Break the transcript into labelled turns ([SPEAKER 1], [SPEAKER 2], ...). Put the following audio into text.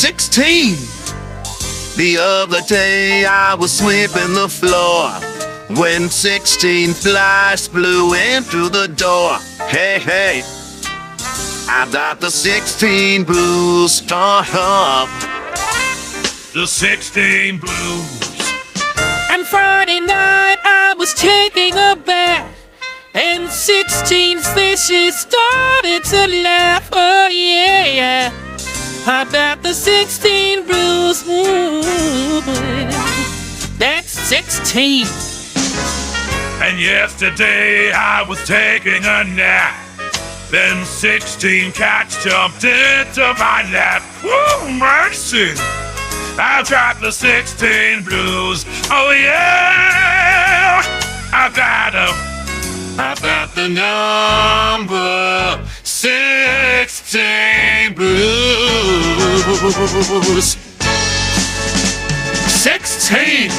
[SPEAKER 1] 16. The other day I was sweeping the floor when 16 flies flew in through the door. Hey, hey, I got the 16 blues.
[SPEAKER 2] The 16 blues.
[SPEAKER 3] And Friday night I was taking a bath, and 16 fishes started to laugh. Oh yeah, I got the 16 blues. That's 16.
[SPEAKER 2] And yesterday I was taking a nap. Then 16 cats jumped into my lap. Woo, mercy! I've got the 16 blues. Oh yeah! I've got the number 16 blues.
[SPEAKER 1] 16.